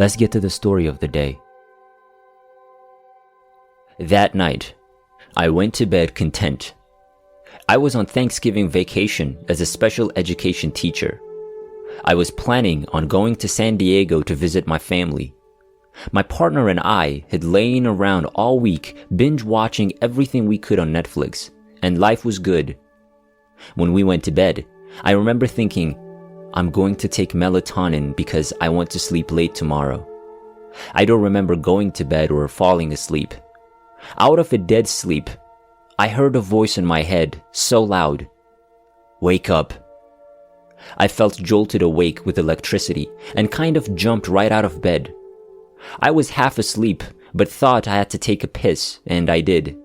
Let's get to the story of the day. That night, I went to bed content. I was on Thanksgiving vacation as a special education teacher. I was planning on going to San Diego to visit my family. My partner and I had lain around all week binge watching everything we could on Netflix, and life was good. When we went to bed, I remember thinking, I'm going to take melatonin because I want to sleep late tomorrow. I don't remember going to bed or falling asleep. Out of a dead sleep, I heard a voice in my head so loud, "Wake up." I felt jolted awake with electricity and kind of jumped right out of bed. I was half asleep, but thought I had to take a piss, and I did.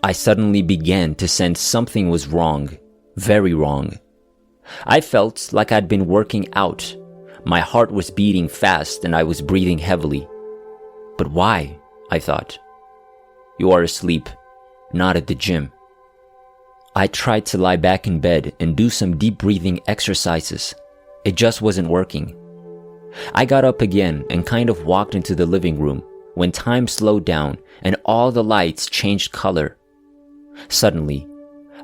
I suddenly began to sense something was wrong, very wrong. I felt like I'd been working out. My heart was beating fast and I was breathing heavily. But why? I thought. You are asleep, not at the gym. I tried to lie back in bed and do some deep breathing exercises. It just wasn't working. I got up again and kind of walked into the living room when time slowed down and all the lights changed color. Suddenly,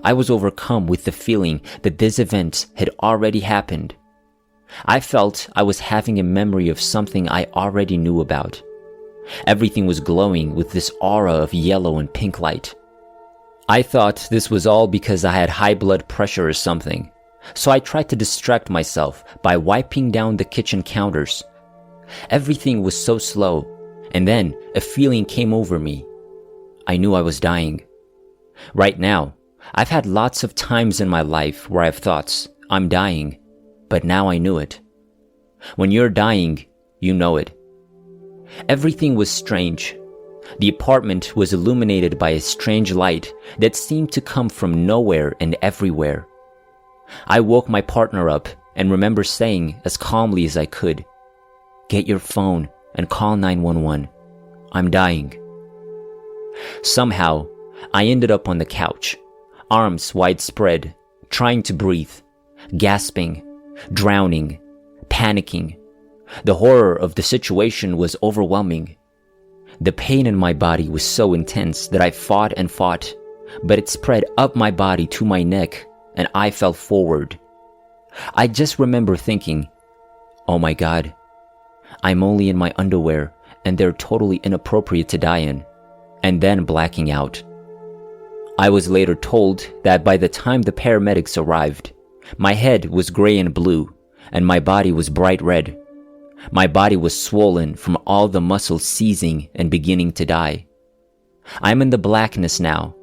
I was overcome with the feeling that this event had already happened. I felt I was having a memory of something I already knew about. Everything was glowing with this aura of yellow and pink light. I thought this was all because I had high blood pressure or something, so I tried to distract myself by wiping down the kitchen counters. Everything was so slow, and then a feeling came over me. I knew I was dying. Right now, I've had lots of times in my life where I've thought, I'm dying, but now I knew it. When you're dying, you know it. Everything was strange. The apartment was illuminated by a strange light that seemed to come from nowhere and everywhere. I woke my partner up and remember saying as calmly as I could, "Get your phone and call 911. I'm dying." Somehow, I ended up on the couch, arms widespread, trying to breathe, gasping, drowning, panicking. The horror of the situation was overwhelming. The pain in my body was so intense that I fought and fought, but it spread up my body to my neck and I fell forward. I just remember thinking, oh my God, I'm only in my underwear and they're totally inappropriate to die in, and then blacking out. I was later told that by the time the paramedics arrived, my head was gray and blue and my body was bright red. My body was swollen from all the muscles seizing and beginning to die. I'm in the blackness now,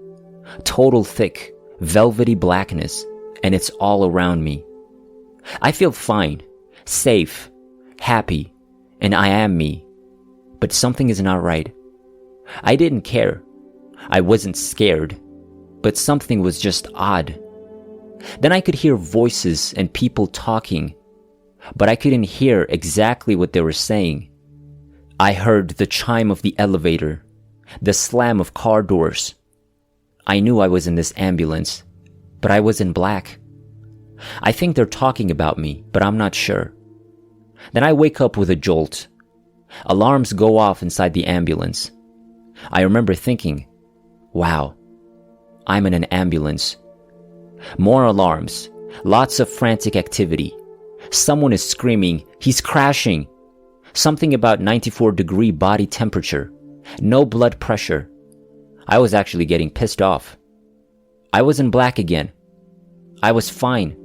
total thick, velvety blackness, and it's all around me. I feel fine, safe, happy, and I am me. But something is not right. I didn't care. I wasn't scared, but something was just odd. Then I could hear voices and people talking, but I couldn't hear exactly what they were saying. I heard the chime of the elevator, the slam of car doors. I knew I was in this ambulance, but I was in black. I think they're talking about me, but I'm not sure. Then I wake up with a jolt. Alarms go off inside the ambulance. I remember thinking, wow, I'm in an ambulance. More alarms, lots of frantic activity. Someone is screaming, he's crashing. Something about 94-degree body temperature. No blood pressure. I was actually getting pissed off. I was in black again. I was fine.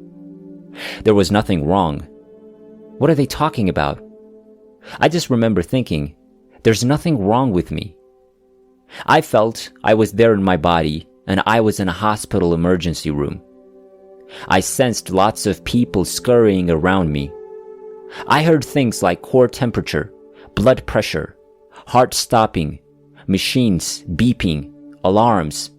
There was nothing wrong. What are they talking about? I just remember thinking, there's nothing wrong with me. I felt I was there in my body and I was in a hospital emergency room. I sensed lots of people scurrying around me. I heard things like core temperature, blood pressure, heart stopping, machines beeping, alarms.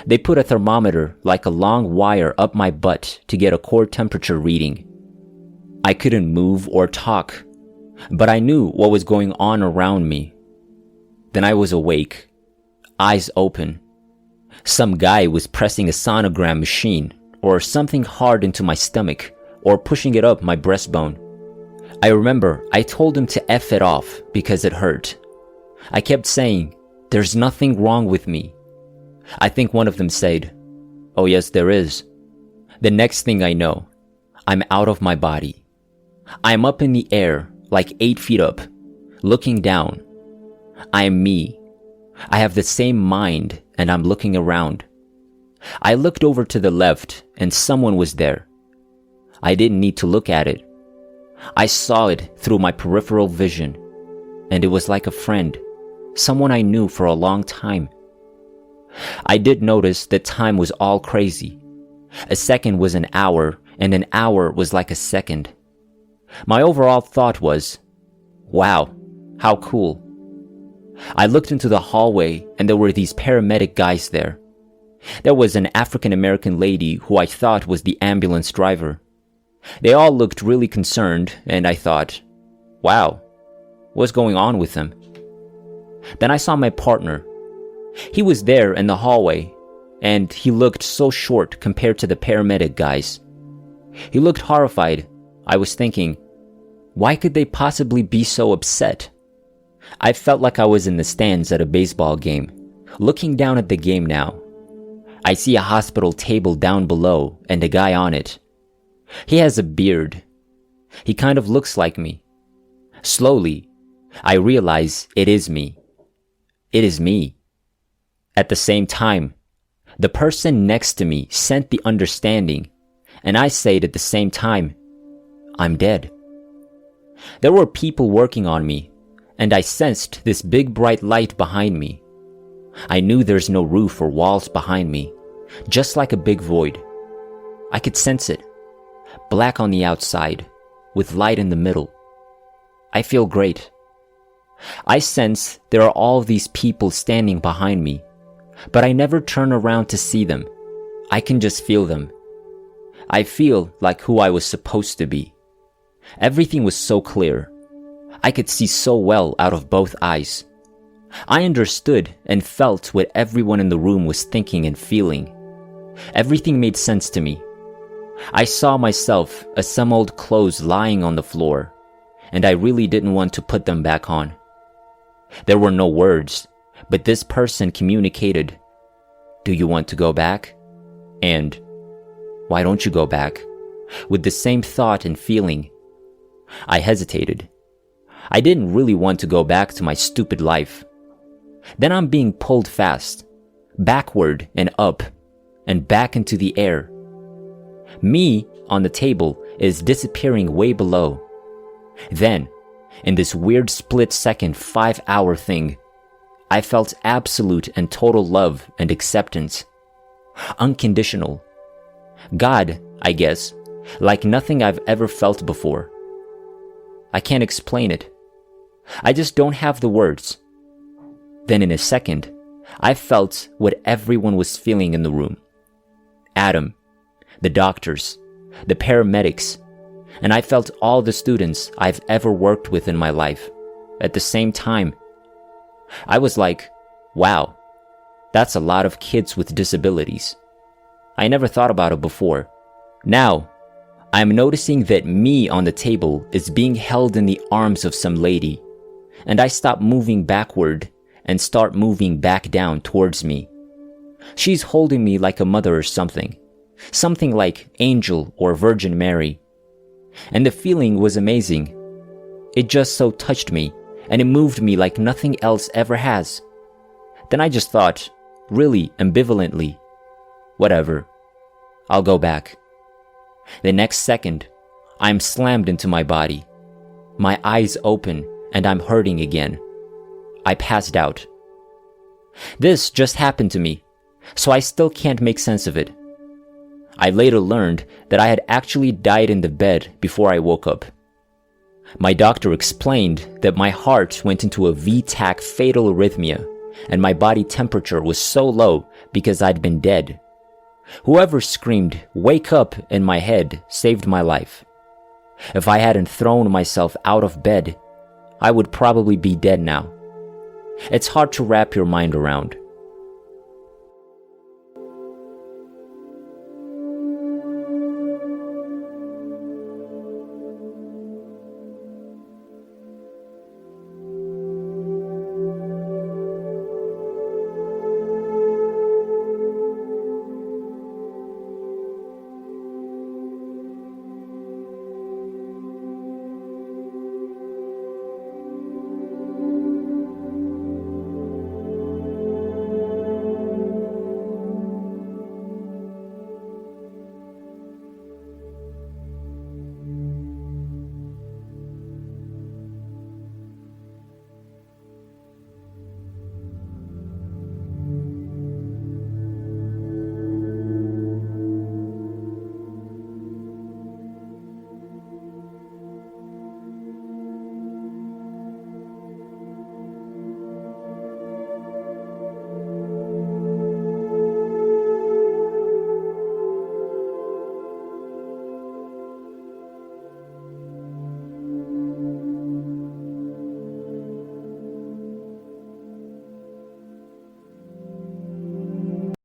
They put a thermometer like a long wire up my butt to get a core temperature reading. I couldn't move or talk, but I knew what was going on around me. Then I was awake, eyes open. Some guy was pressing a sonogram machine or something hard into my stomach or pushing it up my breastbone. I remember I told him to F it off because it hurt. I kept saying, "There's nothing wrong with me." I think one of them said, "Oh yes, there is." The next thing I know, I'm out of my body. I'm up in the air, like 8 feet up, looking down. I am me. I have the same mind, and I'm looking around. I looked over to the left, and someone was there. I didn't need to look at it. I saw it through my peripheral vision, and it was like a friend, someone I knew for a long time. I did notice that time was all crazy. A second was an hour, and an hour was like a second. My overall thought was, wow, how cool. I looked into the hallway, and there were these paramedic guys there. There was an African American lady who I thought was the ambulance driver. They all looked really concerned, and I thought, wow, what's going on with them? Then I saw my partner. He was there in the hallway, and he looked so short compared to the paramedic guys. He looked horrified. I was thinking, why could they possibly be so upset? I felt like I was in the stands at a baseball game, looking down at the game now. I see a hospital table down below and a guy on it. He has a beard. He kind of looks like me. Slowly, I realize it is me. It is me. At the same time, the person next to me sent the understanding, and I said at the same time, I'm dead. There were people working on me, and I sensed this big bright light behind me. I knew there's no roof or walls behind me, just like a big void. I could sense it. Black on the outside, with light in the middle. I feel great. I sense there are all these people standing behind me, but I never turn around to see them. I can just feel them. I feel like who I was supposed to be. Everything was so clear. I could see so well out of both eyes. I understood and felt what everyone in the room was thinking and feeling. Everything made sense to me. I saw myself as some old clothes lying on the floor, and I really didn't want to put them back on. There were no words, but this person communicated, "Do you want to go back?" And, "Why don't you go back?" with the same thought and feeling. I hesitated. I didn't really want to go back to my stupid life. Then I'm being pulled fast, backward and up, and back into the air. Me on the table is disappearing way below. Then, in this weird split-second 5-hour thing, I felt absolute and total love and acceptance. Unconditional. God, I guess, like nothing I've ever felt before. I can't explain it. I just don't have the words. Then in a second, I felt what everyone was feeling in the room. Adam, the doctors, the paramedics, and I felt all the students I've ever worked with in my life at the same time. I was like, wow, that's a lot of kids with disabilities. I never thought about it before. Now, I'm noticing that me on the table is being held in the arms of some lady, and I stop moving backward and start moving back down towards me. She's holding me like a mother or something like Angel or Virgin Mary. And the feeling was amazing. It just so touched me, and it moved me like nothing else ever has. Then I just thought, really ambivalently, whatever, I'll go back. The next second, I'm slammed into my body. My eyes open, and I'm hurting again. I passed out. This just happened to me, so I still can't make sense of it. I later learned that I had actually died in the bed before I woke up. My doctor explained that my heart went into a V-tach fatal arrhythmia, and my body temperature was so low because I'd been dead. Whoever screamed, "Wake up," in my head saved my life. If I hadn't thrown myself out of bed, I would probably be dead now. It's hard to wrap your mind around.